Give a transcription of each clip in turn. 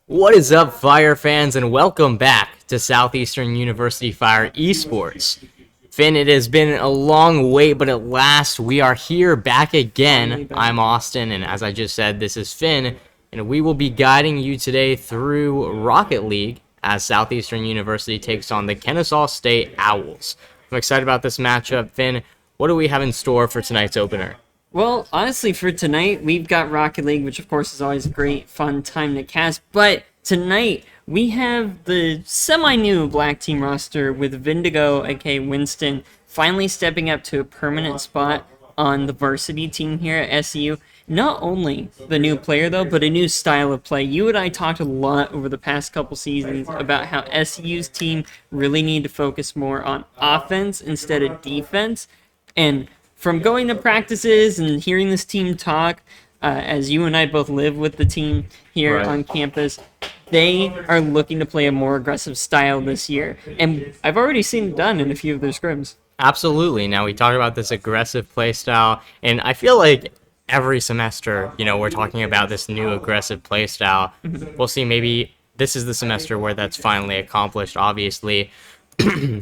What is up, Fire fans, and welcome back to Southeastern University Fire Esports. Finn, it has been a long wait, but at last we are here back again. I'm Austin, and as I just said, this is Finn, and we will be guiding you today through Rocket League as Southeastern University takes on the Kennesaw State Owls. I'm excited about this matchup. Finn, what do we have in store for tonight's opener? Well, honestly, for tonight, we've got Rocket League, which of course is always a great, fun time to cast. But tonight, we have the semi-new Black Team roster with Vindigo, aka Winston, finally stepping up to a permanent spot on the Varsity team here at SEU. Not only the new player, though, but a new style of play. You and I talked a lot over the past couple seasons about how SEU's team really need to focus more on offense instead of defense. And from going to practices and hearing this team talk, as you and I both live with the team here on campus, they are looking to play a more aggressive style this year. And I've already seen it done in a few of their scrims. Absolutely. Now, we talk about this aggressive play style, and I feel like every semester, we're talking about this new aggressive play style. We'll see, maybe this is the semester where that's finally accomplished, obviously.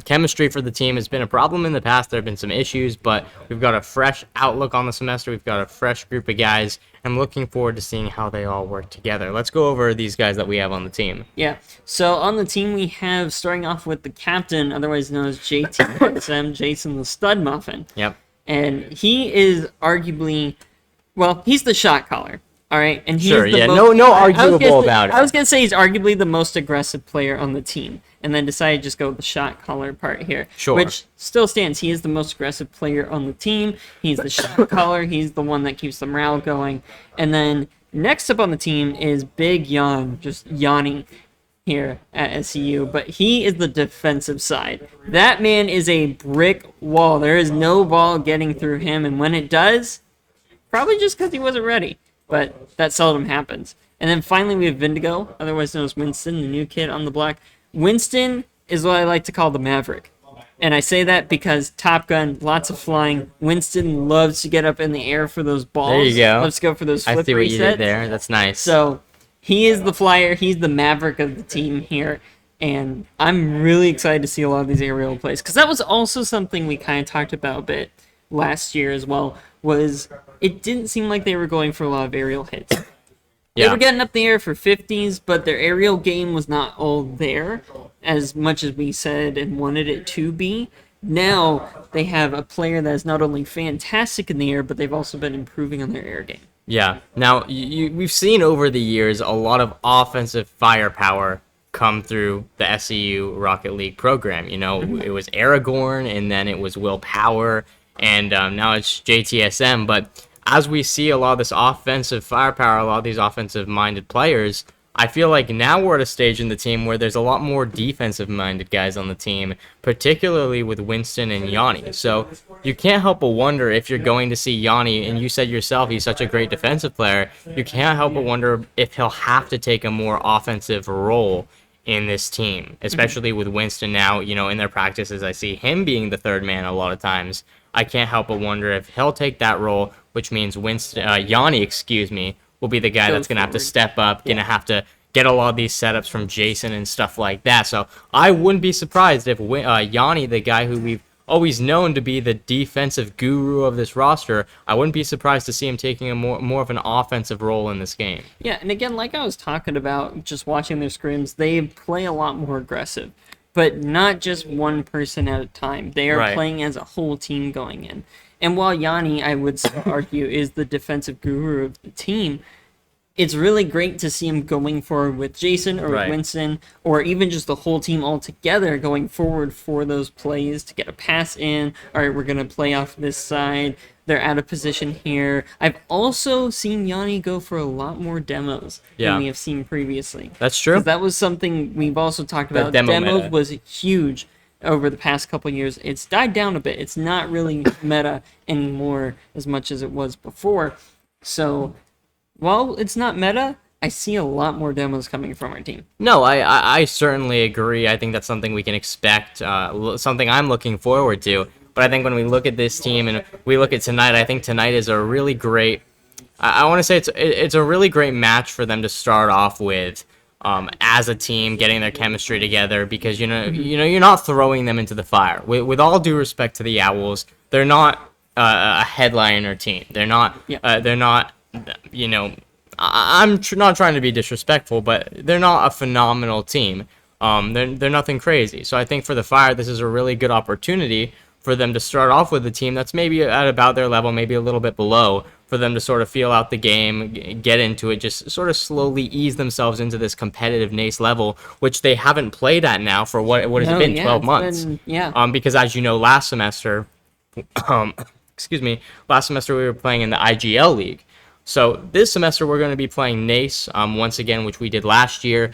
Chemistry for the team has been a problem in the past. There have been some issues, but we've got a fresh outlook on the semester. We've got a fresh group of guys. I'm looking forward to seeing how they all work together. Let's go over these guys that we have on the team. Yeah, so on the team we have, starting off with the captain, otherwise known as JTSM, Jason the Stud Muffin. Yep. And he is arguably, well, he's the shot caller. All right, and he's sure, the yeah, most, no arguable about it. I was gonna say he's arguably the most aggressive player on the team, and then decided to just go with the shot caller part here, sure. Which still stands. He is the most aggressive player on the team. He's the shot caller. He's the one that keeps the morale going. And then next up on the team is Big Jan, just Yanni here at SEU, but he is the defensive side. That man is a brick wall. There is no ball getting through him, and when it does, probably just because he wasn't ready. But that seldom happens. And then finally we have Vindigo, otherwise known as Winston, the new kid on the block. Winston is what I like to call the Maverick. And I say that because Top Gun, lots of flying. Winston loves to get up in the air for those balls. There you go. Loves to go for those flip resets. I see what you did there. That's nice. So he is the flyer. He's the Maverick of the team here. And I'm really excited to see a lot of these aerial plays. Because that was also something we kind of talked about a bit last year as well, was it didn't seem like they were going for a lot of aerial hits. They were getting up the air for 50s, but their aerial game was not all there as much as we said and wanted it to be. Now they have a player that is not only fantastic in the air, but they've also been improving on their air game. Yeah. Now, we've seen over the years a lot of offensive firepower come through the SEU Rocket League program. It was Aragorn, and then it was Will Power, and now it's JTSM. But as we see a lot of this offensive firepower, a lot of these offensive-minded players, I feel like now we're at a stage in the team where there's a lot more defensive-minded guys on the team, particularly with Winston and Yanni. So you can't help but wonder if you're going to see Yanni, and you said yourself he's such a great defensive player, you can't help but wonder if he'll have to take a more offensive role in this team, especially with Winston now, in their practices. I see him being the third man a lot of times. I can't help but wonder if he'll take that role, which means Yanni, will be the guy that's going to have to step up, going to have to get a lot of these setups from Jason and stuff like that. So I wouldn't be surprised if Yanni, the guy who we've always known to be the defensive guru of this roster, I wouldn't be surprised to see him taking a more of an offensive role in this game. Yeah, and again, like I was talking about, just watching their scrims, they play a lot more aggressive. But not just one person at a time. They are playing as a whole team going in. And while Yanni, I would argue, is the defensive guru of the team, it's really great to see him going forward with Jason or with Winston, or even just the whole team all together going forward for those plays to get a pass in. All right, we're going to play off this side. They're out of position here. I've also seen Yanni go for a lot more demos than we have seen previously. That's true. That was something we've also talked about. Demos was huge over the past couple of years. It's died down a bit. It's not really meta anymore as much as it was before. So while it's not meta, I see a lot more demos coming from our team. No, I certainly agree. I think that's something we can expect, something I'm looking forward to. But I think when we look at this team and we look at tonight, I think tonight is a really great, I want to say it's a really great match for them to start off with. as a team, getting their chemistry together, because you're not throwing them into the fire. With all due respect to the Owls, they're not a headliner team. They're not. Yeah. They're not. I'm not trying to be disrespectful, but they're not a phenomenal team. They're nothing crazy. So I think for the Fire, this is a really good opportunity for them to start off with a team that's maybe at about their level, maybe a little bit below, for them to sort of feel out the game, get into it, just sort of slowly ease themselves into this competitive NACE level, which they haven't played at now for what has it been, 12 months? Because as you know, last semester, last semester we were playing in the IGL League. So this semester we're going to be playing NACE once again, which we did last year,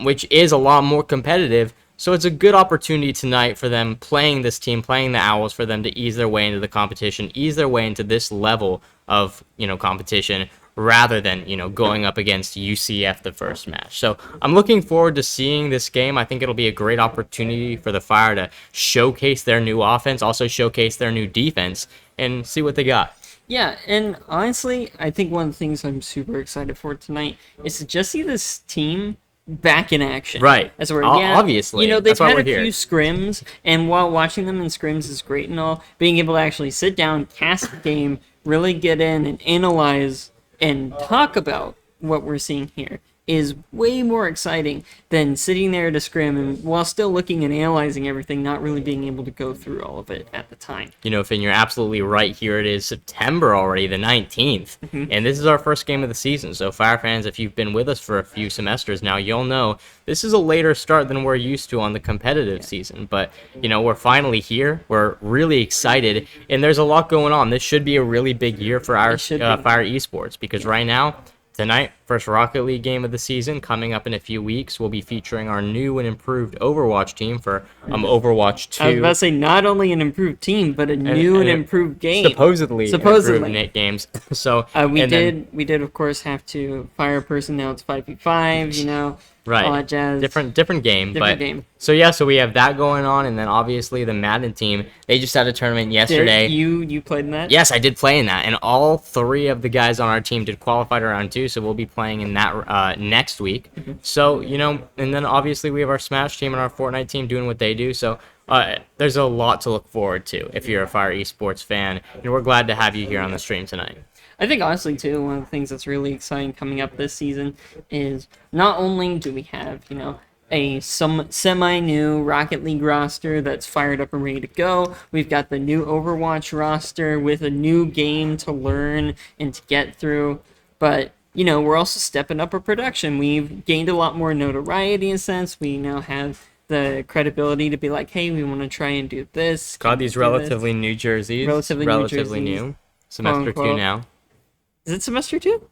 which is a lot more competitive. So it's a good opportunity tonight for them playing this team, playing the Owls, for them to ease their way into the competition, ease their way into this level of competition, rather than going up against UCF the first match. So I'm looking forward to seeing this game. I think it'll be a great opportunity for the Fire to showcase their new offense, also showcase their new defense, and see what they got. Yeah, and honestly, I think one of the things I'm super excited for tonight is to just see this team back in action. Right. As we're, obviously. They've had a few scrims, and while watching them in scrims is great and all, being able to actually sit down, cast the game, really get in and analyze and talk about what we're seeing here is way more exciting than sitting there to scrim and while still looking and analyzing everything, not really being able to go through all of it at the time. Finn, you're absolutely right. Here it is, September already, the 19th, and this is our first game of the season. So Fire fans, if you've been with us for a few semesters now, you'll know this is a later start than we're used to on the competitive season. But, we're finally here. We're really excited, and there's a lot going on. This should be a really big year for our Fire Esports, because right now, tonight, first Rocket League game of the season, coming up in a few weeks, we'll be featuring our new and improved Overwatch team for Overwatch 2. I was about to say, not only an improved team, but a new and improved game. Supposedly. Improved games. So we did, of course, have to fire a person. Now it's 5v5, right. all that jazz. Different game. So we have that going on, and then obviously the Madden team, they just had a tournament yesterday. You played in that? Yes, I did play in that, and all three of the guys on our team did qualify to round 2, so we'll be playing in that next week. So, and then obviously we have our Smash team and our Fortnite team doing what they do, so there's a lot to look forward to if you're a Fire Esports fan, and we're glad to have you here on the stream tonight. I think honestly too, one of the things that's really exciting coming up this season is not only do we have, a semi-new Rocket League roster that's fired up and ready to go, we've got the new Overwatch roster with a new game to learn and to get through, but we're also stepping up our production. We've gained a lot more notoriety in a sense. We now have the credibility to be like, hey, we want to try and do this. Got these relatively new jerseys. Relatively new. Semester 2 now. Is it semester 2?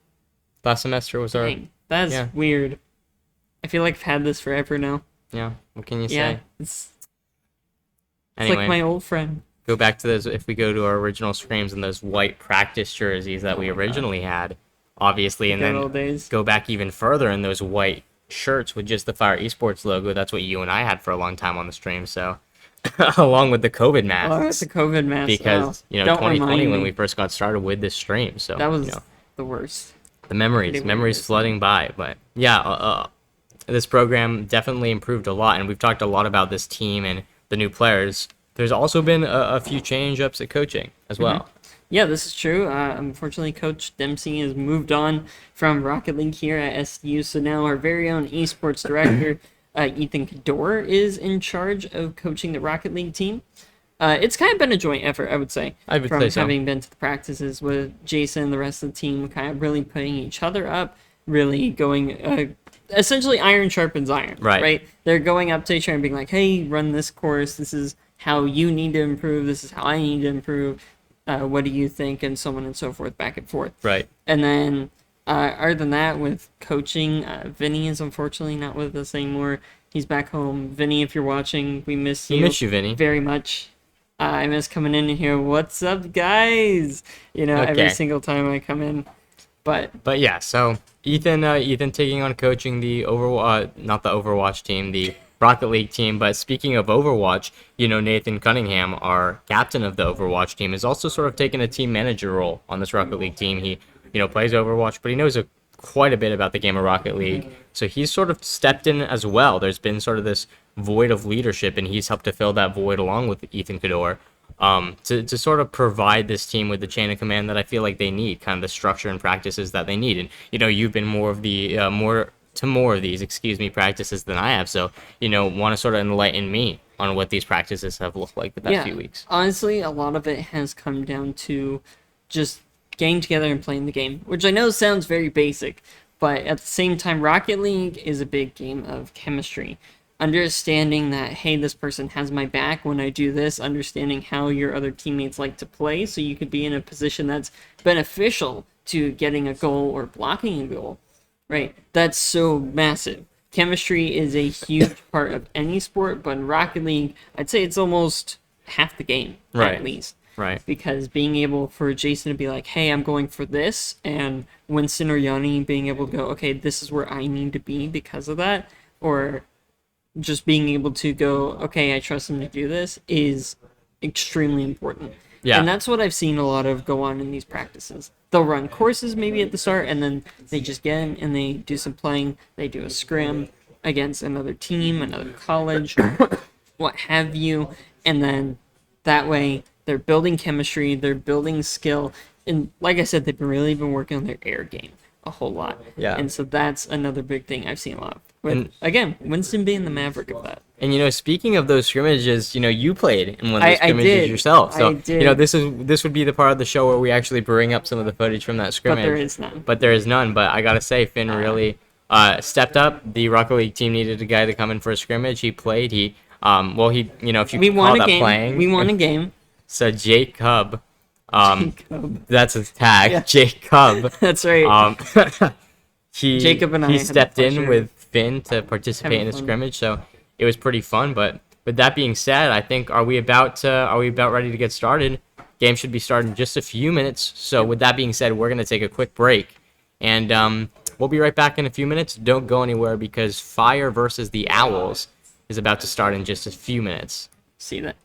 Last semester was our... Dang, that's weird. I feel like I've had this forever now. Yeah, what can you say? It's anyway, like my old friend. Go back to those, if we go to our original screams and those white practice jerseys that we originally had, obviously, and then go back even further in those white shirts with just the Fire Esports logo. That's what you and I had for a long time on the stream, so... along with the COVID masks. The COVID masks. Because, 2020 when we first got started with this stream. So that was the worst. The memories flooding by. But yeah, this program definitely improved a lot. And we've talked a lot about this team and the new players. There's also been a few change-ups at coaching as well. Yeah, this is true. Unfortunately, Coach Dempsey has moved on from Rocket League here at SEU. So now our very own esports director... Ethan Cador is in charge of coaching the Rocket League team. It's kind of been a joint effort, I would say. From having been to the practices with Jason and the rest of the team, kind of really putting each other up, really going, essentially iron sharpens iron, right? They're going up to each other and being like, hey, run this course, this is how you need to improve, this is how I need to improve, what do you think, and so on and so forth, back and forth. Right. And then... other than that, with coaching, Vinny is unfortunately not with us anymore. He's back home. Vinny, if you're watching, we miss you. We miss you, Vinny. Very much. I miss coming in here. What's up, guys? Every single time I come in. But yeah, so Ethan taking on coaching the not the Overwatch team, the Rocket League team. But speaking of Overwatch, Nathan Cunningham, our captain of the Overwatch team, is also sort of taking a team manager role on this Rocket League team. He plays Overwatch, but he knows quite a bit about the game of Rocket League. So he's sort of stepped in as well. There's been sort of this void of leadership, and he's helped to fill that void along with Ethan Cador, to sort of provide this team with the chain of command that I feel like they need, kind of the structure and practices that they need. And, you've been more of these, practices than I have. So, want to sort of enlighten me on what these practices have looked like the past few weeks. Honestly, a lot of it has come down to just getting together and playing the game, which I know sounds very basic, but at the same time, Rocket League is a big game of chemistry. Understanding that, hey, this person has my back when I do this, understanding how your other teammates like to play, so you could be in a position that's beneficial to getting a goal or blocking a goal, right? That's so massive. Chemistry is a huge part of any sport, but in Rocket League, I'd say it's almost half the game, at least. Right. Because being able for Jason to be like, hey, I'm going for this, and Winston or Yanni being able to go, okay, this is where I need to be because of that, or just being able to go, okay, I trust him to do this, is extremely important. Yeah. And that's what I've seen a lot of go on in these practices. They'll run courses maybe at the start, and then they just get in and they do some playing. They do a scrim against another team, another college, what have you, and then that way they're building chemistry, they're building skill, and like I said, they've really been working on their air game a whole lot. Yeah. And so that's another big thing I've seen a lot. With, again, Winston being the maverick of that. And speaking of those scrimmages, you played in one of those scrimmages did. yourself. So I did. this would be the part of the show where we actually bring up some of the footage from that scrimmage. But there is none. But I gotta say, Finn really stepped up. The Rocket League team needed a guy to come in for a scrimmage. He played. If you call that playing, we won a game. So Jacob, that's his tag. Yeah. Jacob. That's right. Jacob and I stepped in with Finn to participate in the scrimmage, so it was pretty fun. But with that being said, I think are we about ready to get started? Game should be starting in just a few minutes. So with that being said, we're gonna take a quick break, and we'll be right back in a few minutes. Don't go anywhere because Fire versus the Owls is about to start in just a few minutes. See that.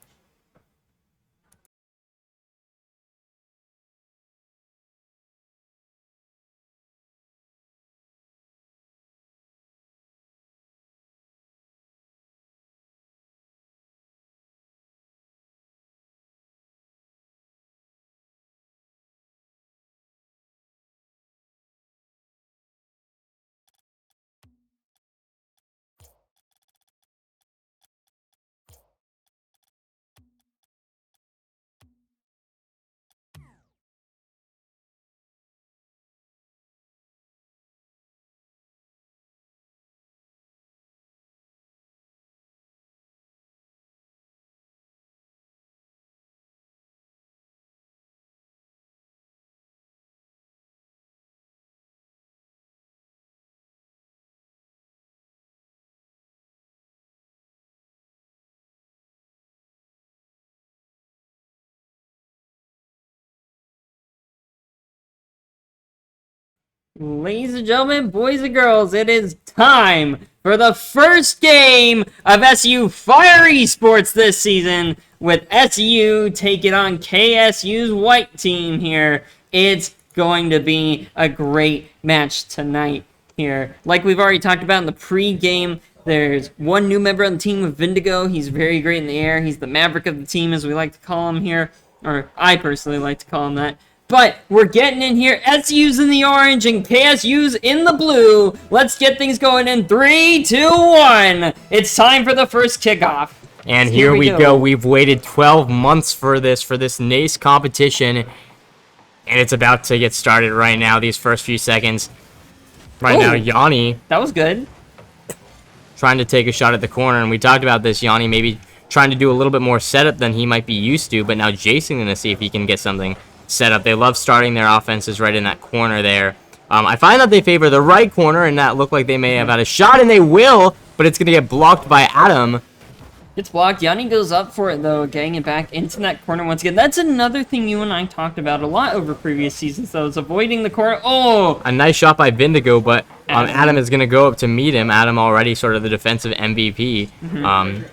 Ladies and gentlemen, boys and girls, it is time for the first game of SEU Fire Esports this season, with SEU taking on KSU's white team here. It's going to be a great match tonight here. Like we've already talked about in the pre-game, there's one new member on the team with Vindigo. He's very great in the air. He's the maverick of the team, as we like to call him here, or I personally like to call him that. But we're getting in here. SU's in the orange and KSU's in the blue. Let's get things going in 3, 2, 1. It's time for the first kickoff. And here we go. We've waited 12 months for this NACE competition, and it's about to get started right now. These first few seconds. Now, Yanni. That was good. Trying to take a shot at the corner, and we talked about this. Yanni maybe trying to do a little bit more setup than he might be used to, but now Jason going to see if he can get something set up. They love starting their offenses right in that corner there. I find that they favor the right corner, and that looked like they may have had a shot, and they will, but it's going to get blocked by Adam. It's blocked. Yanni goes up for it, though, getting it back into that corner once again. That's another thing you and I talked about a lot over previous seasons, though, is avoiding the corner. Oh! A nice shot by Vindigo, but Adam is going to go up to meet him. Adam already sort of the defensive MVP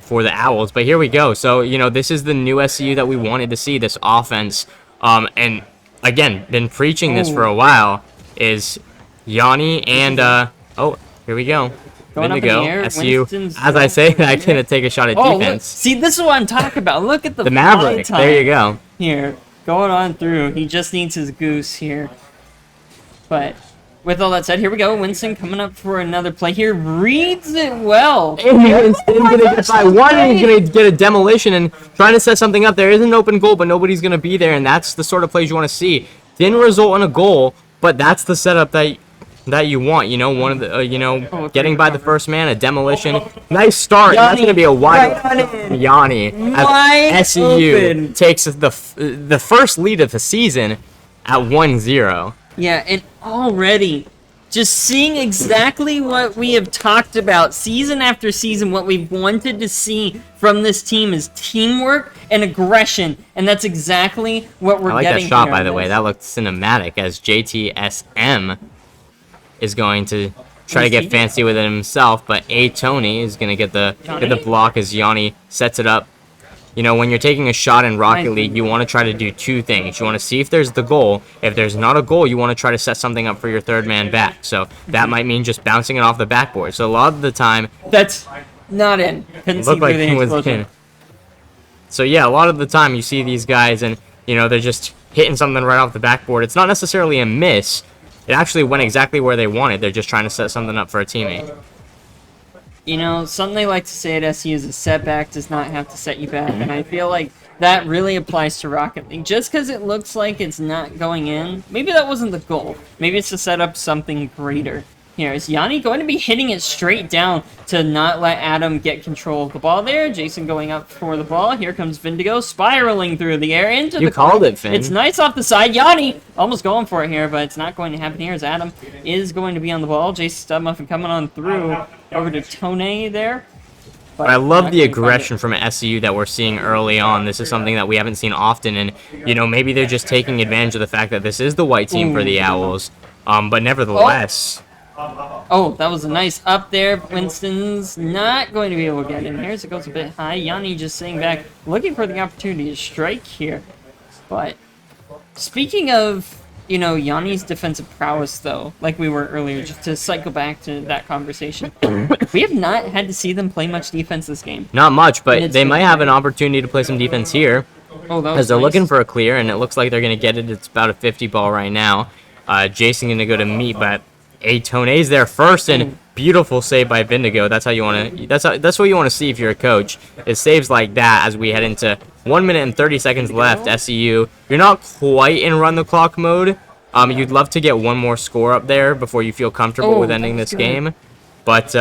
for the Owls. But here we go. So, this is the new SEU that we wanted to see, this offense. And again, been preaching this for a while, is Yanni and oh, here we go. Going up in the Vindigo, air, SEU. Winston's As I say, I couldn't take a shot at Oh, look, defense. see, this is what I'm talking about. Look at the The Maverick. fly There you time go. here, going on through. He just needs his goose here. But with all that said, here we go. Winston coming up for another play here. Reads it well. And Winston's gonna get by one, and he's gonna get a demolition and trying to set something up. There is an open goal, but nobody's gonna be there, and that's the sort of plays you want to see. Didn't result in a goal, but that's the setup that you want. You know, one of the getting by the first man, a demolition. Nice start. And that's gonna be a wide Yanni as SEU takes the first lead of the season at 1-0. Yeah, and already just seeing exactly what we have talked about season after season, what we've wanted to see from this team is teamwork and aggression, and that's exactly what we're I like getting that shot, here by in the way. this. That looked cinematic as JTSM is going to try to get fancy with it himself, but Tony is going to get the block as Yanni sets it up. You know, when you're taking a shot in Rocket League, you want to try to do two things. You want to see if there's the goal. If there's not a goal, you want to try to set something up for your third man back. So that might mean just bouncing it off the backboard. So a lot of the time, That's not in. Couldn't see looked like through the he was explosion. in. So yeah, a lot of the time you see these guys and, you know, they're just hitting something right off the backboard. It's not necessarily a miss. It actually went exactly where they wanted. They're just trying to set something up for a teammate. You know, something they like to say at SEU is a setback does not have to set you back, and I feel like that really applies to Rocket League. Just because it looks like it's not going in, maybe that wasn't the goal. Maybe it's to set up something greater. Here, is Yanni going to be hitting it straight down to not let Adam get control of the ball there? Jason going up for the ball. Here comes Vindigo spiraling through the air into the You called corner. it, Finn. It's nice off the side. Yanni almost going for it here, but it's not going to happen here as Adam is going to be on the ball. Jason Studmuffin coming on through over to Tone there. But I love the aggression from SEU that we're seeing early on. This is something that we haven't seen often, and, you know, maybe they're just taking advantage of the fact that this is the white team for the Owls. But nevertheless... Oh, that was a nice up there. Winston's not going to be able to get in here as it goes a bit high. Yanni just sitting back, looking for the opportunity to strike here. But speaking of, you know, Yanni's defensive prowess, though, like we were earlier, just to cycle back to that conversation, we have not had to see them play much defense this game. Not much, but they might have an opportunity to play some defense here. Oh, that was As they're nice. looking for a clear, and it looks like they're going to get it. It's about a 50 ball right now. Jason going to go to meet, but Tone's there first, and beautiful save by Vindigo. That's how you want to. That's what you want to see if you're a coach. Is saves like that as we head into 1 minute and 30 seconds left. SEU, you're not quite in run the clock mode. You'd love to get one more score up there before you feel comfortable with ending this game. But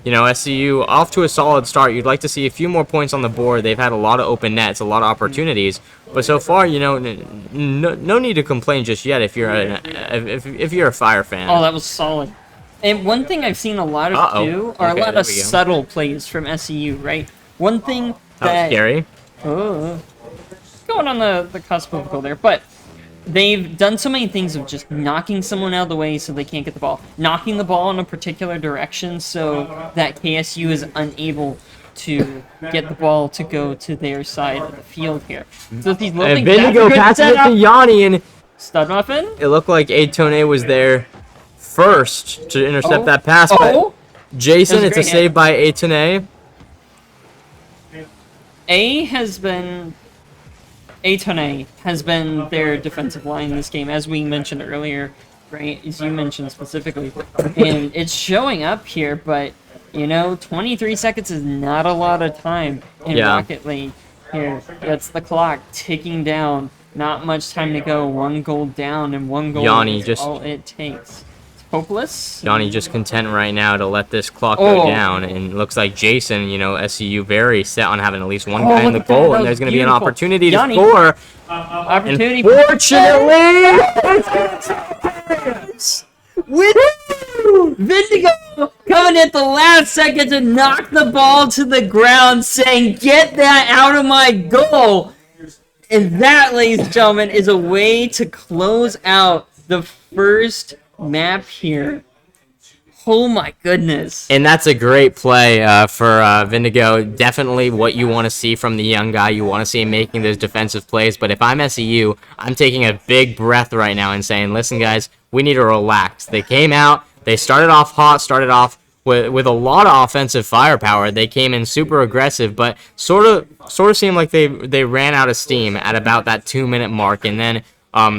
you know, SEU off to a solid start. You'd like to see a few more points on the board. They've had a lot of open nets, a lot of opportunities. But so far, you know, no need to complain just yet if you're if you're a Fire fan. Oh, that was solid. And one thing I've seen a lot of do are a lot of subtle plays from SEU, right? One thing that was scary. Going on the cusp of a goal there, but they've done so many things of just knocking someone out of the way so they can't get the ball, knocking the ball in a particular direction so that KSU is unable to get the ball to go to their side of the field here. So these And Vindigo passes it to Yanni, and Studmuffin. it looked like Tone was there first to intercept that pass. But Jason, it's a save by Tone. Tone has been their defensive line in this game, as we mentioned earlier, right? As you mentioned specifically. And it's showing up here, but, you know, 23 seconds is not a lot of time in Rocket League. Here, that's the clock ticking down. Not much time to go. One goal down, and one goal is all it takes. Hopeless. Yanni just content right now to let this clock go down, and looks like Jason, you know, SEU very set on having at least one guy in the goal, and there's going to be an opportunity to score. Opportunity. Unfortunately, Vindigo coming at the last second to knock the ball to the ground, saying, "Get that out of my goal." And that, ladies and gentlemen, is a way to close out the first map here. Oh my goodness. And that's a great play for Vindigo. Definitely what you want to see from the young guy. You want to see him making those defensive plays. But if I'm SEU, I'm taking a big breath right now and saying, listen, guys, we need to relax. They came out, they started off hot, started off with a lot of offensive firepower. They came in super aggressive, but sort of seemed like they ran out of steam at about that 2-minute mark, and then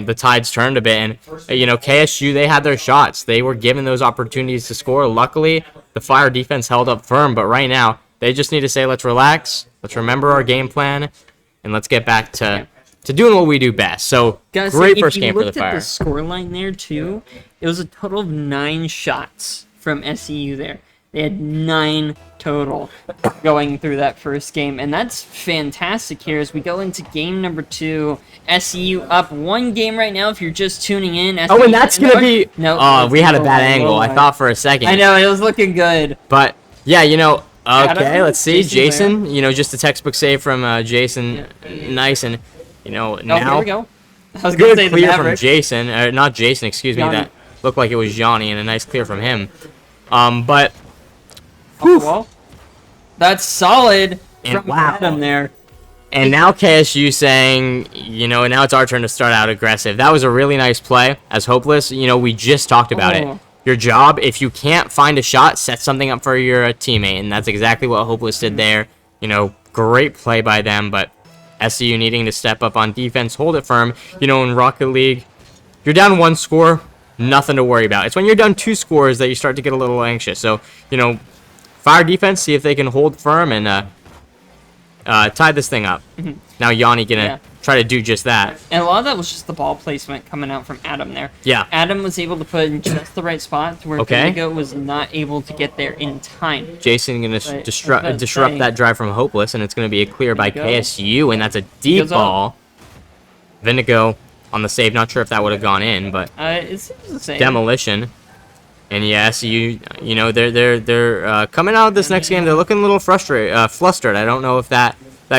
the tides turned a bit, and KSU, they had their shots. They were given those opportunities to score. Luckily, the Fire defense held up firm, but right now they just need to say, let's relax, let's remember our game plan, and let's get back to doing what we do best. So, great first game for the Fire. If you looked at the scoreline there, too, it was a total of 9 shots from SEU there. They had 9 total going through that first game, and that's fantastic here as we go into game number 2. SEU up 1 game right now if you're just tuning in. Oh, and that's going to be... No, oh, we had a bad angle. I thought for a second. I know, it was looking good. But, yeah, okay, let's see. Jason, just a textbook save from Jason. Yeah. Nice, and, now... here we go. I was going to say clear from Jason. Not Jason, excuse me. That looked like it was Johnny, and a nice clear from him. But... Whew. That's solid and from Adam there. And now KSU saying, now it's our turn to start out aggressive. That was a really nice play as Hopeless. We just talked about it. Your job, if you can't find a shot, set something up for your teammate. And that's exactly what Hopeless did there. Great play by them, but SEU needing to step up on defense, hold it firm. In Rocket League, you're down 1 score, nothing to worry about. It's when you're down 2 scores that you start to get a little anxious. So, Fire defense, see if they can hold firm and tie this thing up. Now Yanni gonna try to do just that. And a lot of that was just the ball placement coming out from Adam there. Yeah. Adam was able to put in just the right spot to where Vindigo was not able to get there in time. Jason gonna disrupt that drive from Hopeless, and it's gonna be a clear by KSU, and that's a deep ball. Vindigo on the save. Not sure if that would have gone in, but it's the same. Demolition. And yeah, SEU, they're coming out of this next game. They're looking a little flustered. I don't know if that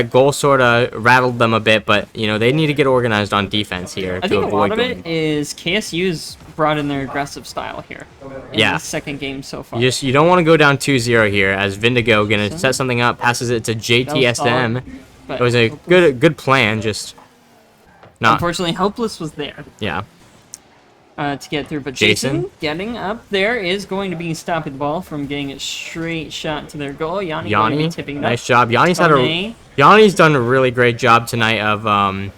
goal sort of rattled them a bit, but they need to get organized on defense here. I think a lot of it is KSU's brought in their aggressive style here. In the second game so far. You don't want to go down 2-0 here, as Vindigo gonna set something up, passes it to JTSM. It was a good plan, just not. Unfortunately, Hopeless was there. Yeah. To get through, but Jason getting up there is going to be stopping the ball from getting a straight shot to their goal. Yanni tipping nice job. Yanni's done a really great job tonight of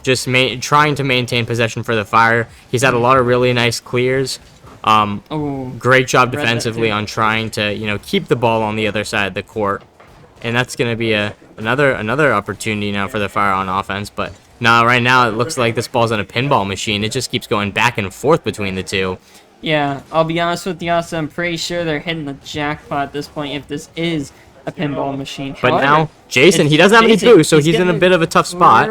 just trying to maintain possession for the Fire. He's had a lot of really nice clears. Great job defensively on trying to keep the ball on the other side of the court, and that's going to be another opportunity now for the Fire on offense, but. No, right now it looks like this ball's on a pinball machine. It just keeps going back and forth between the two. Yeah, I'll be honest with you, Austin. I'm pretty sure they're hitting the jackpot at this point if this is a pinball machine. But now, Jason, he doesn't have any boost, so he's in a bit of a tough spot.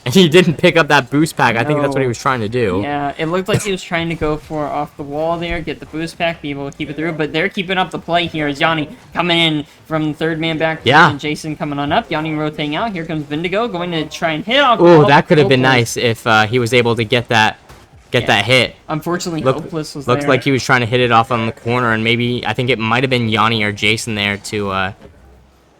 And he didn't pick up that boost pack. I think that's what he was trying to do. Yeah, it looked like he was trying to go for off the wall there, get the boost pack, be able to keep it through. But they're keeping up the play here as Yanni coming in from third man back. Yeah. And Jason coming on up. Yanni rotating out. Here comes Vindigo going to try and hit off. Oh, that could have been nice if he was able to get that hit. Unfortunately, Hopeless was looked there. like he was trying to hit it off on the corner, and maybe I think it might have been Yanni or Jason there to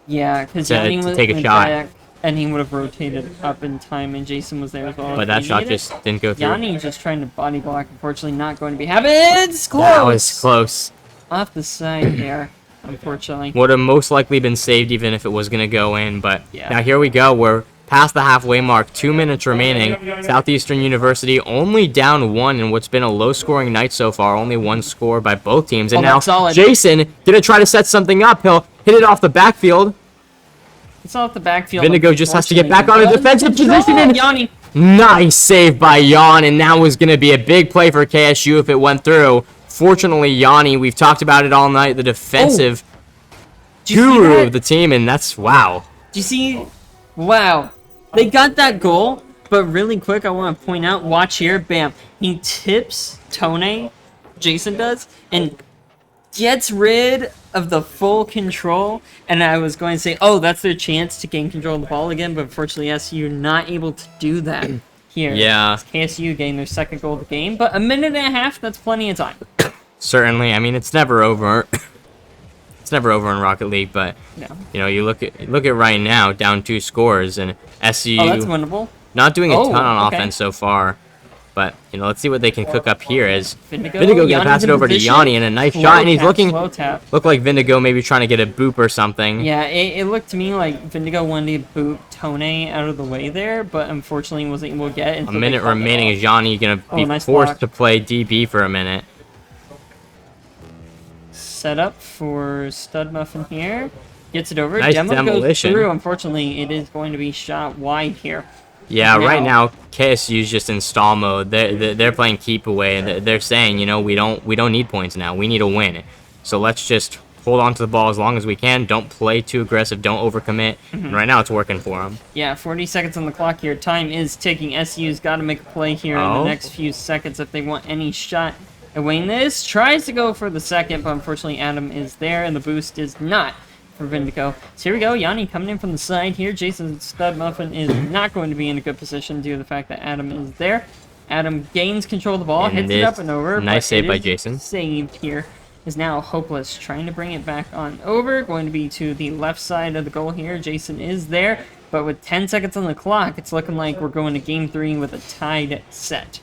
because Yanni was take a shot. Back. And he would have rotated up in time, and Jason was there as well. But that shot just didn't go through. Yanni just trying to body block. Unfortunately, not going to be happening. It's close. That was close. Off the side there, unfortunately. Would have most likely been saved even if it was going to go in. But now here we go. We're past the halfway mark. 2 minutes remaining. Southeastern University only down 1 in what's been a low-scoring night so far. Only 1 score by both teams. And now Jason going to try to set something up. He'll hit it off the backfield. It's off the backfield. Vindigo just has to get back on a defensive position. And Yanni. Nice save by Jan, and that was going to be a big play for KSU if it went through. Fortunately, Yanni, we've talked about it all night, the defensive guru of the team, and that's wow. Do you see? Wow. They got that goal, but really quick, I want to point out, watch here, bam. He tips Tone, Jason does, and gets rid of the full control, and I was going to say, oh, that's their chance to gain control of the ball again, but unfortunately SU not able to do that here. Yeah. KSU getting their second goal of the game, but a minute and a half, that's plenty of time. Certainly. I mean, it's never over. It's never over in Rocket League, but you look at right now, down 2 scores, and SU that's winnable. not doing a ton on offense so far. But, let's see what they can cook up here as Vindigo Vindigo gonna Yanni's pass it in over to position. Yanni, and a nice Slow shot, and he's tap, looking, slow tap. look like Vindigo maybe trying to get a boop or something. Yeah, it looked to me like Vindigo wanted to boot Tone out of the way there, but unfortunately wasn't able to get it. A minute remaining is Yanni gonna be nice forced block. to play DB for a minute. Set up for Stud Muffin here. Gets it over. Nice Demo goes demolition. through. Unfortunately, it is going to be shot wide here. Yeah, right now KSU's just in stall mode. They're playing keep away. They're saying, we don't need points now. We need a win. So let's just hold on to the ball as long as we can. Don't play too aggressive. Don't overcommit. And right now it's working for them. Yeah, 40 seconds on the clock here. Time is ticking. SU's got to make a play here in the next few seconds if they want any shot at winning this. Tries to go for the second, but unfortunately Adam is there, and the boost is not for Vindigo. So here we go. Yanni coming in from the side here. Jason Stud Muffin is not going to be in a good position due to the fact that Adam is there. Adam gains control of the ball, hits it up and over. Nice save by Jason. Saved here. Is now Hopeless trying to bring it back on over. Going to be to the left side of the goal here. Jason is there, but with 10 seconds on the clock, it's looking like we're going to game 3 with a tied set.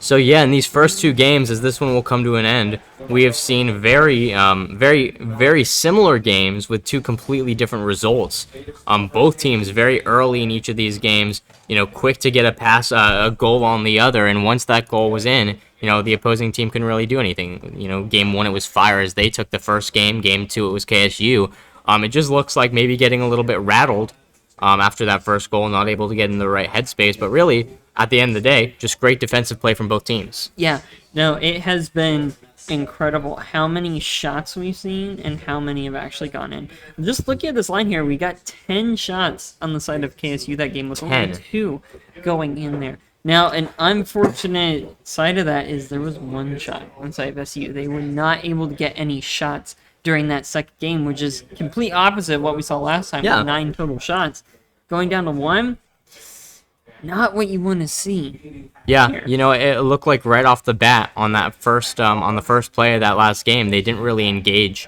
So yeah, in these first two games, as this one will come to an end, we have seen very similar games with two completely different results. Both teams very early in each of these games, quick to get a goal on the other, and once that goal was in, the opposing team couldn't really do anything. Game 1 it was Fire as they took the first game. Game 2 it was KSU. It just looks like maybe getting a little bit rattled after that first goal, not able to get in the right headspace, but really, at the end of the day, just great defensive play from both teams. Yeah, no, it has been incredible how many shots we've seen and how many have actually gone in. Just looking at this line here, we got 10 shots on the side of KSU that game with only 2 going in there. Now, an unfortunate side of that is there was 1 shot on side of SEU. They were not able to get any shots during that second game, which is complete opposite of what we saw last time with 9 total shots. Going down to 1, not what you want to see. Yeah, here. It looked like right off the bat on that first on the first play of that last game, they didn't really engage.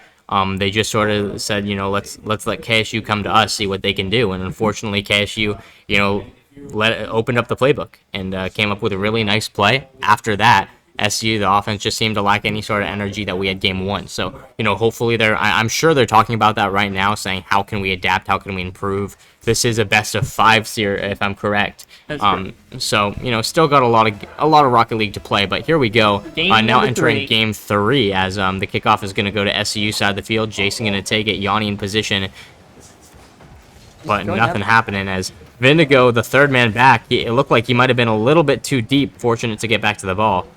They just sort of said, let's let KSU come to us, see what they can do. And unfortunately, KSU, opened up the playbook and came up with a really nice play. After that, SU, the offense just seemed to lack any sort of energy that we had game 1. So, hopefully I'm sure they're talking about that right now, saying how can we adapt, how can we improve. This is a best of 5 series, if I'm correct. So, still got a lot of Rocket League to play, but here we go. Now entering game 3 as the kickoff is going to go to SEU side of the field. Jason going to take it, Yanni in position, but nothing happening as Vindigo, the third man back, it looked like he might have been a little bit too deep, fortunate to get back to the ball.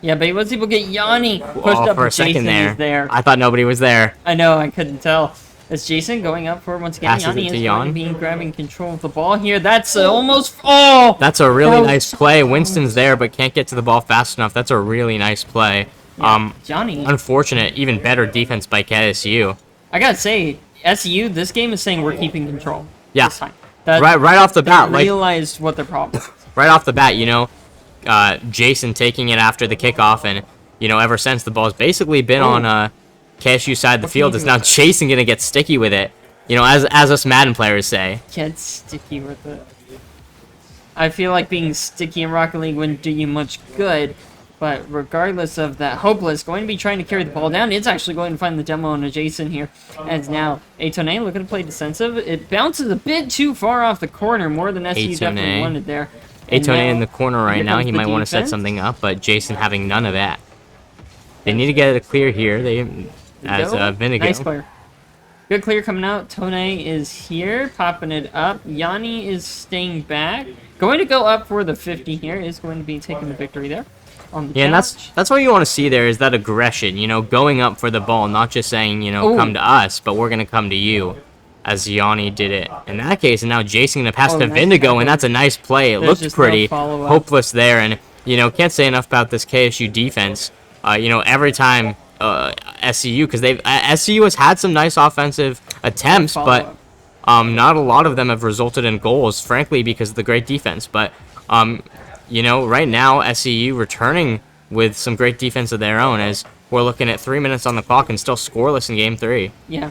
Yeah, but he was able to get Yanni pushed up for a second Jason there. I thought nobody was there. I know, I couldn't tell. It's Jason going up for it once again. Passes Yanni it to is Yan. going to be grabbing control of the ball here. That's almost... Oh! That's a really nice play. Winston's there, but can't get to the ball fast enough. That's a really nice play. Johnny. Unfortunate, even better defense by KSU. I gotta say, SEU, this game is saying we're keeping control. Yeah. This time. Right off the bat. Realized what their problem was. Right off the bat, Jason taking it after the kickoff, and, ever since the ball's basically been on KSU side of the field. It's now Jason going to get sticky with it, as us Madden players say. Get sticky with it. I feel like being sticky in Rocket League wouldn't do you much good, but regardless of that, Hopeless going to be trying to carry the ball down. It's actually going to find the demo on Jason here, as now Atone looking to play defensive. It bounces a bit too far off the corner, more than SU definitely wanted there. Atone in the corner right now. He might want to set something up, but Jason having none of that. They need to get it clear here. Vindigo. Nice clear. Good clear coming out. Tone is here, popping it up. Yanni is staying back. Going to go up for the 50 here. Is going to be taking the victory there. Yeah, and that's what you want to see there is that aggression, going up for the ball, not just saying, come to us, but we're going to come to you, as Yanni did it in that case. And now Jason going to pass to Vindigo, and that's a nice play. It looked pretty. Hopeless there, and, can't say enough about this KSU defense. Every time SEU, because SEU has had some nice offensive attempts, but not a lot of them have resulted in goals, frankly, because of the great defense. But right now, SEU returning with some great defense of their own, as we're looking at 3 minutes on the clock and still scoreless in game 3. Yeah.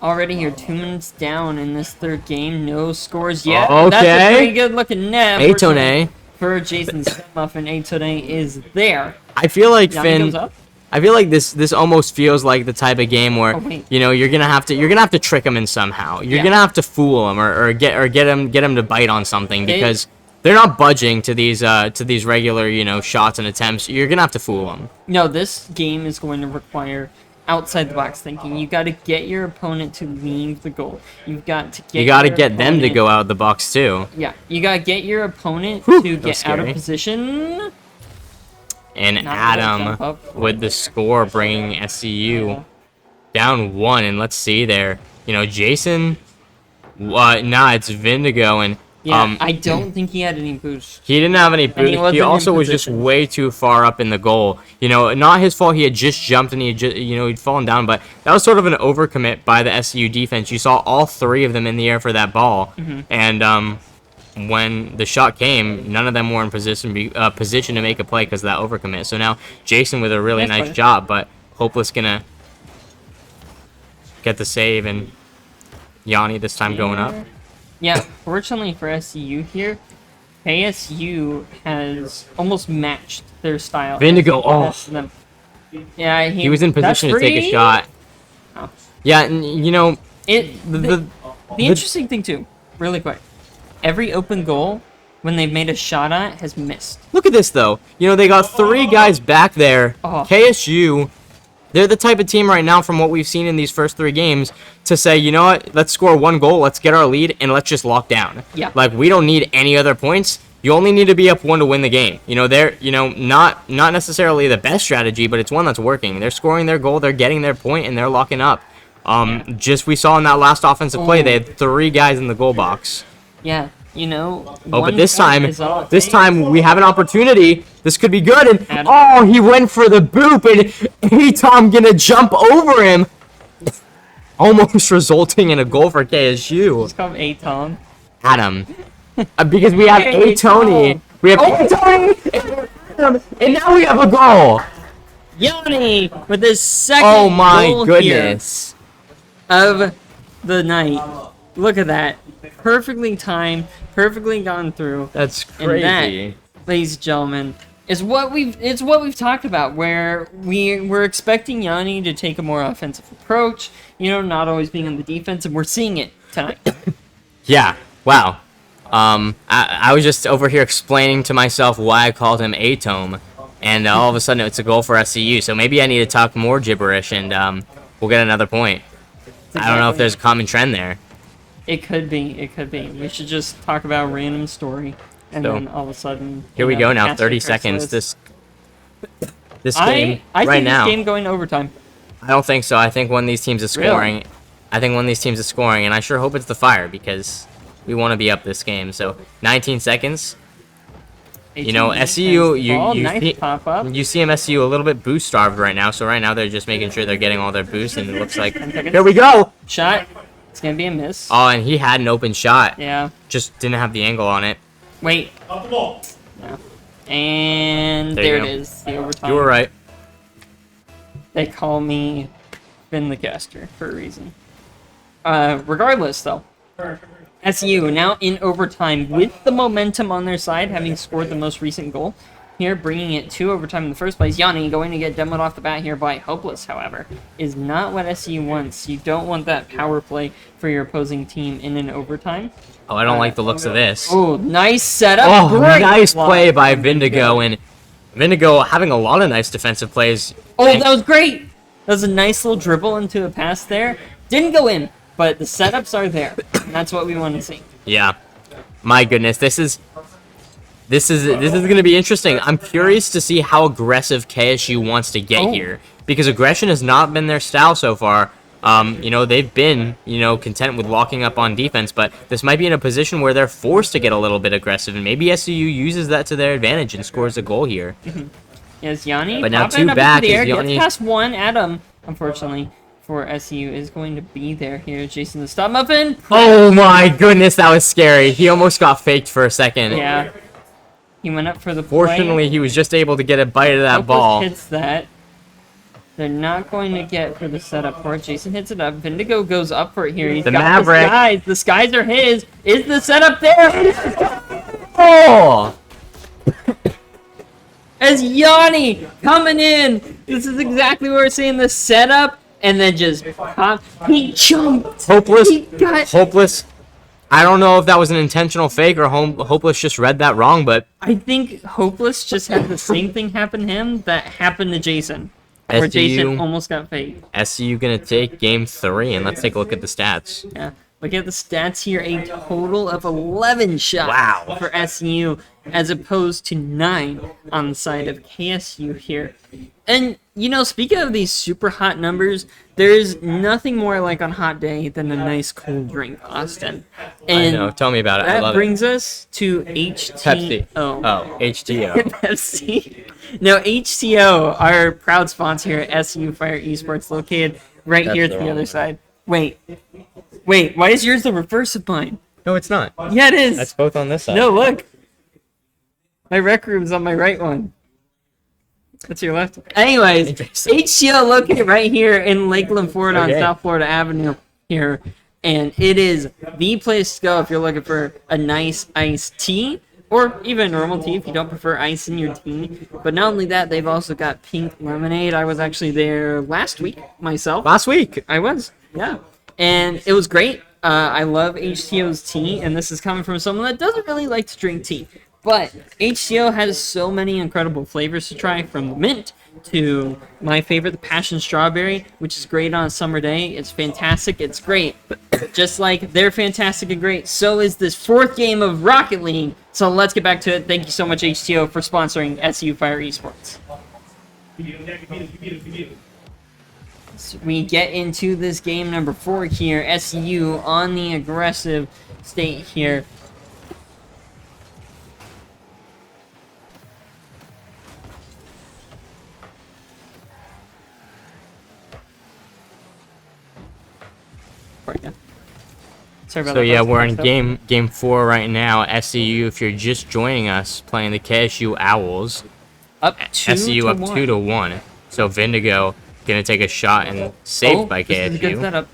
Already here, 2 minutes down in this third game. No scores yet. Okay. That's a pretty good looking net. Atone for Jason's Muffin. A today is there. I feel like Yanni Finn. goes up. I feel like this almost feels like the type of game where Oh, wait. you know you're gonna have to trick him in somehow. You're Yeah. gonna have to fool him or get him to bite on something because they're not budging to these regular shots and attempts. You're gonna have to fool them. No, this game is going to require outside the box thinking. You got to get your opponent to leave the goal. You've got to get. You got to your get them to opponent- go out of the box too. Yeah, you got to get your opponent Whew, to that was get out of scary. position. And Not really Adam jump up. with the score bringing SEU Yeah. down 1. And let's see there. Jason. Nah, it's Vindigo and. Yeah, I don't think he had any boost. He didn't have any he boost. wasn't He in also was just position. way too far up in the goal. Not his fault. He had just jumped and he'd fallen down. But that was sort of an overcommit by the SEU defense. You saw all 3 of them in the air for that ball, Mm-hmm. and when the shot came, none of them were in position to make a play because of that overcommit. So now Jason with a really Nice nice play. job, but Hopeless gonna get the save and Yanni this time going up. Yeah, fortunately for SEU here, ASU has almost matched their style. Vindigo, oh. That's them. Yeah, He was in that's position to take a free. shot. Oh. Yeah, and It the interesting thing too, really quick, every open goal when they've made a shot at has missed. look at this though. They got 3 guys back there. Oh. KSU, they're the type of team right now from what we've seen in these first 3 games to say, you know what, let's score 1 goal, let's get our lead, and let's just lock down. Yeah. Like, we don't need any other points. You only need to be up 1 to win the game. They're, not necessarily the best strategy, but it's one that's working. They're scoring their goal, they're getting their point, and they're locking up. Just we saw in that last offensive play, they had 3 guys in the goal box. Yeah, Oh, one but this point time, is all it takes. we have an opportunity. This could be good. And Adam. oh, he went for the boop, and Tom gonna jump over him, almost resulting in a goal for KSU. It's called A Tom. Adam, because we have Hey, a Tony, Tom. we have a Tony, and Adam, and now we have a goal. Yanni with his second Oh my goal goodness. here of the night. Look at that. Perfectly timed, perfectly gone through. That's And that, ladies and gentlemen, is what we've talked about, where we're expecting Yanni to take a more offensive approach, not always being on the defense, and we're seeing it tonight. Yeah. Wow. I was just over here explaining to myself why I called him Atome, and all of a sudden it's a goal for SCU. So maybe I need to talk more gibberish, and we'll get another point. I don't know if there's a common trend there. It could be. It could be. We should just talk about a random story, and So, then all of a sudden. Here we go now. Caster 30 Craigslist. seconds. This game I right see now. this game going to overtime. I don't think so. I think one of these teams is Really? scoring. I think one of these teams is scoring, and I sure hope it's the Fire because we want to be up this game. So 19 seconds. 18 SEU, has the ball. Nice see, pop up. you see SEU a little bit boost starved right now. So right now they're just making sure they're getting all their boosts, and it looks like 10 seconds. here we go. Shot. It's gonna be a miss. Oh, and he had an open shot. Yeah. Just didn't have the angle on it. Wait. Off the ball. No. And There you there it go. is. The overtime. You were right. They call me Finn the Caster for a reason. Regardless, though, SU now in overtime with the momentum on their side, having scored the most recent goal. Here, bringing it to overtime in the first place. Yanni going to get demoed off the bat here by Hopeless, however, is not what SU wants. You don't want that power play for your opposing team in an overtime. Oh, I don't like the looks of this. Oh, nice setup. Oh, Great nice block play by from Vindigo, and Vindigo having a lot of nice defensive plays. Oh, that was great. That was a nice little dribble into a pass there. Didn't go in, but the setups are there. And that's what we want to see. Yeah, my goodness, this is going to be interesting. I'm curious to see how aggressive KSU wants to get here because aggression has not been their style so far. They've been, content with locking up on defense, but this might be in a position where they're forced to get a little bit aggressive, and maybe SEU uses that to their advantage and scores a goal here. Yes, Yanni. But now popping two up back into the is air, gets Yanni. past one. Adam, unfortunately, for SEU is going to be there here. Jason the Stop Muffin. Oh my goodness, that was scary. He almost got faked for a second. Yeah. He went up for the Fortunately, he was just able to get a bite of that Hopeless ball. hits that. They're not going to get for the setup for it. Jason hits it up. Vindigo goes up for it here. He's The got Maverick. the skies. The skies are his. Is the setup there? Oh! as Yanni coming in. This is exactly what we're seeing, the setup, and then just pop. He jumped. Hopeless. He got. Hopeless. I don't know if that was an intentional fake or Hopeless just read that wrong, but I think Hopeless just had the same thing happen to him that happened to Jason. Where Jason SEU, almost got faked. SEU gonna take game 3, and let's take a look at the stats. Yeah. Look at the stats here. A total of 11 shots Wow. for SEU as opposed to 9 on the side of KSU here. And, you know, speaking of these super hot numbers, there's nothing more like on hot day than a nice cold drink, Austin. And I know. Tell me about it. I that love brings us to HTO. Pepsi. Oh, HTO. Pepsi. No, HTO, our proud sponsor here at SEU Fire Esports, located right That's here the to the wrong other one. side. Wait, why is yours the reverse of mine? No, it's not. Yeah, it is. That's both on this side. No, look. My rec room's on my right one. That's your left. Anyways, Interesting. HTO located right here in Lakeland, Florida Okay. on South Florida Avenue here. And it is the place to go if you're looking for a nice iced tea or even normal tea if you don't prefer ice in your tea. But not only that, they've also got pink lemonade. I was actually there last week myself. Last week. I was, yeah. And it was great. I love HTO's tea, and this is coming from someone that doesn't really like to drink tea. But HTO has so many incredible flavors to try, from the mint to my favorite, the passion strawberry, which is great on a summer day. It's fantastic. It's great. Just like they're fantastic and great, so is this 4th game of Rocket League. So let's get back to it. Thank you so much, HTO, for sponsoring SEU Fire Esports. So we get into this game number 4 here. SEU on the aggressive state here. Sorry about So that. yeah, That's we're in stuff. game 4 right now. SEU, if you're just joining us, playing the KSU Owls. Up 2 SEU to up 1. 2-1. So Vindigo gonna take a shot and saved by This is a good KSU. setup.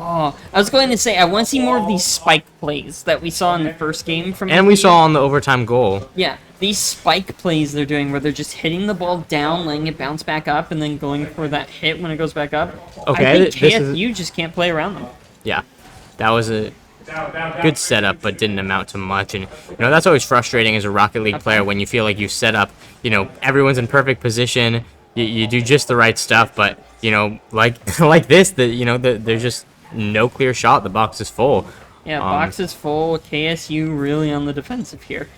Oh, I was going to say, I want to see more of these spike plays that we saw in the first game from And we SEU. saw on the overtime goal. Yeah, these spike plays they're doing where they're just hitting the ball down, letting it bounce back up, and then going for that hit when it goes back up. Okay, I think this is- KSU just can't play around them. Yeah, that was a good setup, but didn't amount to much. And that's always frustrating as a Rocket League player when you feel like you set up. Everyone's in perfect position. You do just the right stuff, but like like this, there's just no clear shot. The box is full. Yeah, box is full. KSU really on the defensive here.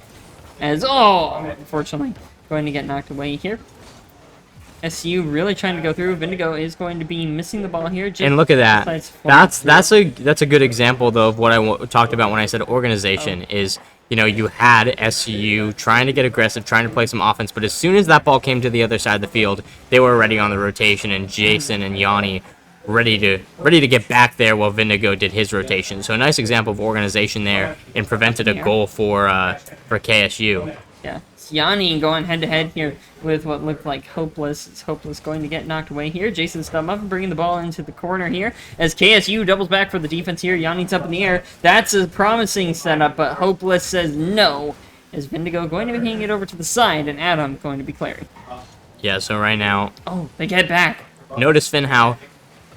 Unfortunately, going to get knocked away here. SU really trying to go through. Vindigo is going to be missing the ball here. Just And look at that. besides flying That's a good example though of what I talked about when I said organization is. You had SU trying to get aggressive, trying to play some offense, but as soon as that ball came to the other side of the field, they were already on the rotation, and Jason and Yanni ready to get back there while Vindigo did his rotation. So a nice example of organization there, and prevented a goal for KSU. Yeah, it's Yanni going head-to-head here with what looked like Hopeless. It's Hopeless going to get knocked away here. Jason Stump up and bringing the ball into the corner here as KSU doubles back for the defense here. Yanni's up in the air. That's a promising setup, but Hopeless says no as Vindigo going to be handing it over to the side and Adam going to be clearing. Yeah, so right now, Oh, they get back. notice, Finn, how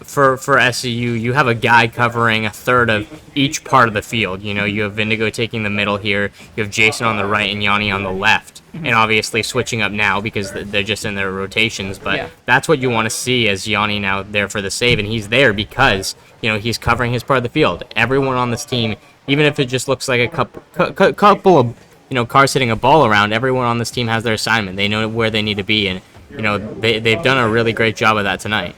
for SEU, you have a guy covering a third of each part of the field. You have Vindigo taking the middle here. You have Jason on the right and Yanni on the left. And obviously switching up now because they're just in their rotations. But Yeah. that's what you want to see as Yanni now there for the save. And he's there because, he's covering his part of the field. Everyone on this team, even if it just looks like a couple of, cars hitting a ball around, everyone on this team has their assignment. They know where they need to be. And, they've done a really great job of that tonight.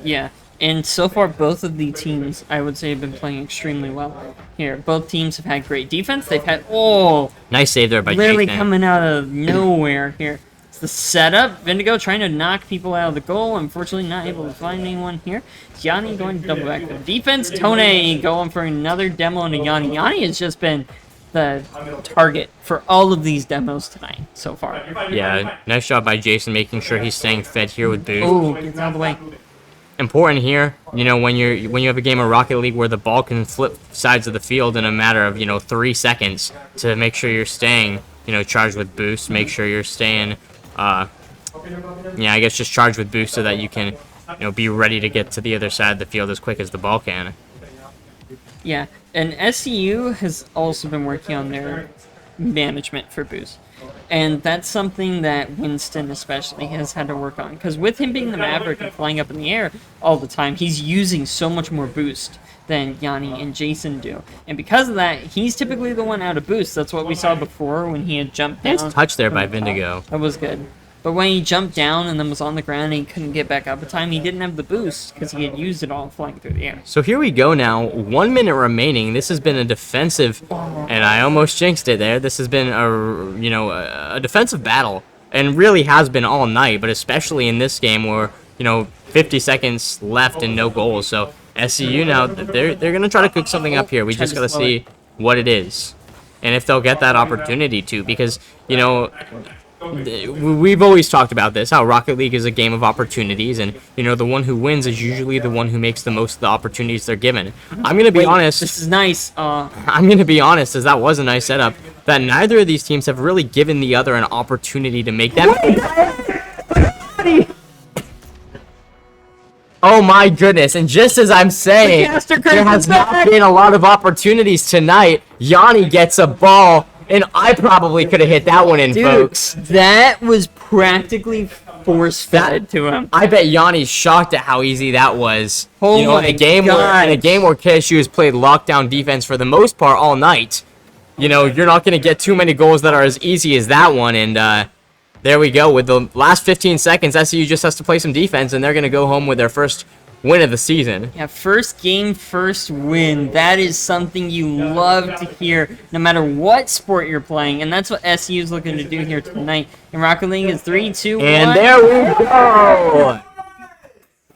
Yeah, and so far both of the teams, I would say, have been playing extremely well here. Both teams have had great defense. They've had, Nice save there by literally Jason. coming out of nowhere here. It's the setup. Vindigo trying to knock people out of the goal. Unfortunately, not able to find anyone here. Yanni going to double back for the defense. Tone going for another demo into Yanni. Yanni has just been the target for all of these demos tonight so far. Yeah, nice job by Jason making sure he's staying fed here with Booth. Oh, gets out of the way. Important here, when you have a game of Rocket League where the ball can flip sides of the field in a matter of 3 seconds to make sure you're staying charged with boost. Make sure you're staying, I guess just charged with boost so that you can, be ready to get to the other side of the field as quick as the ball can. Yeah, and SEU has also been working on their management for boost. And that's something that Winston especially has had to work on. Because with him being the Maverick and flying up in the air all the time, he's using so much more boost than Yanni and Jason do. And because of that, he's typically the one out of boost. That's what we saw before when he had jumped down. Nice touch there by Vindigo. That was good. But when he jumped down and then was on the ground and he couldn't get back up in time, he didn't have the boost because he had used it all flying through the air. So here we go now. 1 minute remaining. This has been a defensive, and I almost jinxed it there. This has been a defensive battle, and really has been all night, but especially in this game where, 50 seconds left and no goals. So SEU now, they're going to try to cook something up here. We just got to see what it is and if they'll get that opportunity to, because, we've always talked about this, how Rocket League is a game of opportunities, and the one who wins is usually the one who makes the most of the opportunities they're given. I'm gonna be honest. This is nice. I'm gonna be honest, as that was a nice setup, that neither of these teams have really given the other an opportunity to make that. Oh my goodness! And just as I'm saying, there has not been a lot of opportunities tonight. Yanni gets a ball. And I probably could have hit that one in, folks. That was practically force-fed to him. I bet Yanni's shocked at how easy that was. Oh my in a game where KSU has played lockdown defense for the most part all night, you're not going to get too many goals that are as easy as that one. And there we go. With the last 15 seconds, SEU just has to play some defense, and they're going to go home with their first win of the season. Yeah, first game, first win. That is something you love to hear, no matter what sport you're playing, and that's what SEU is looking to do here tonight. And Rocket League is 3, 2, 1. And there we go!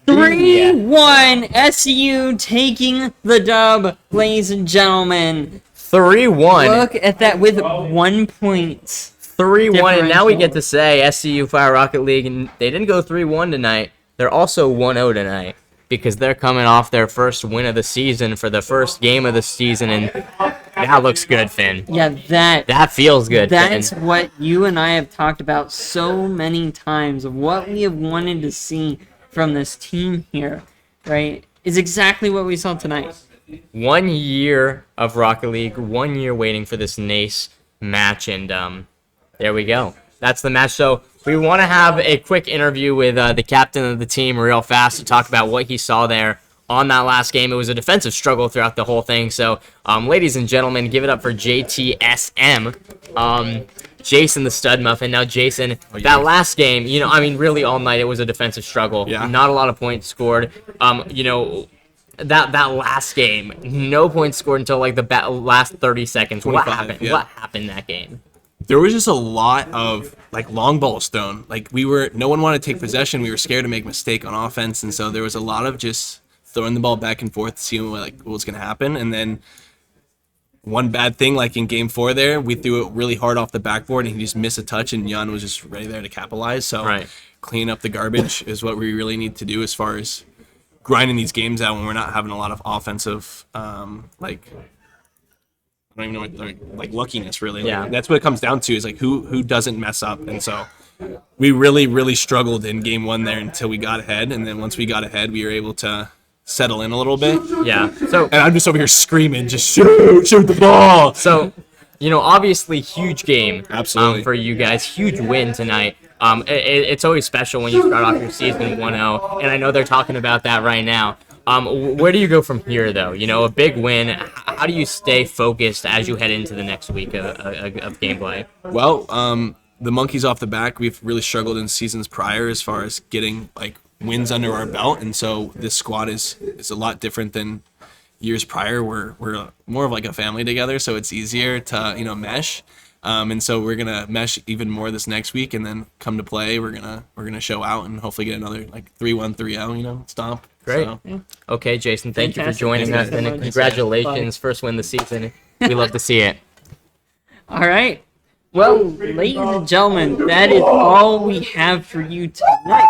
3-1, SEU taking the dub, ladies and gentlemen. 3-1. Look at that with 1 point. 3-1, and now we get to say SEU Fire Rocket League, and they didn't go 3-1 tonight. They're also 1-0 tonight, because they're coming off their first win of the season for the first game of the season, and that looks good, Finn. Yeah, that feels good, That's Finn. what you and I have talked about so many times, of what we have wanted to see from this team here, right, is exactly what we saw tonight. 1 year of Rocket League, 1 year waiting for this NACE match, and there we go. That's the match. So we want to have a quick interview with the captain of the team real fast to talk about what he saw there on that last game. It was a defensive struggle throughout the whole thing. So, ladies and gentlemen, give it up for JTSM, Jason the Stud Muffin. Now, Jason, that last game, really all night it was a defensive struggle. Yeah. Not a lot of points scored. That last game, no points scored until like the last 30 seconds. What happened? Yeah. What happened that game? There was just a lot of long balls thrown. No one wanted to take possession. We were scared to make a mistake on offense, and so there was a lot of just throwing the ball back and forth, seeing what was going to happen. And then one bad thing, like in game 4 there, we threw it really hard off the backboard, and he just missed a touch, and Jan was just ready there to capitalize. So clean up the garbage is what we really need to do as far as grinding these games out when we're not having a lot of offensive I don't even know what, luckiness, really. That's what it comes down to, is who doesn't mess up. And so we really, really struggled in game 1 there until we got ahead. And then once we got ahead, we were able to settle in a little bit. Yeah. And I'm just over here screaming, just shoot the ball. So, obviously huge game. Absolutely. For you guys. Huge win tonight. It's always special when you start off your season 1-0. And I know they're talking about that right now. Where do you go from here, though? A big win. How do you stay focused as you head into the next week of gameplay? Well, the monkeys off the back, we've really struggled in seasons prior as far as getting wins under our belt, and so this squad is a lot different than years prior. We're more of a family together, so it's easier to mesh. And so we're gonna mesh even more this next week, and then come to play. We're gonna show out and hopefully get another 3-1, 3-0, stomp. Great. So. Yeah. Okay, Jason, thank you for Fantastic. joining us, and congratulations, first win of the season. We love to see it. All right. Well, ladies and gentlemen, that is all we have for you tonight.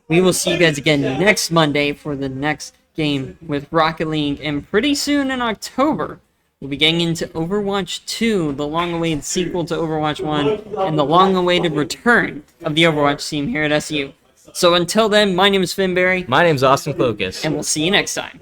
We will see you guys again next Monday for the next game with Rocket League, and pretty soon in October, we'll be getting into Overwatch 2, the long-awaited sequel to Overwatch 1, and the long-awaited return of the Overwatch team here at SEU. So until then, my name is Finberry, My name's Austin Clokus. and we'll see you next time.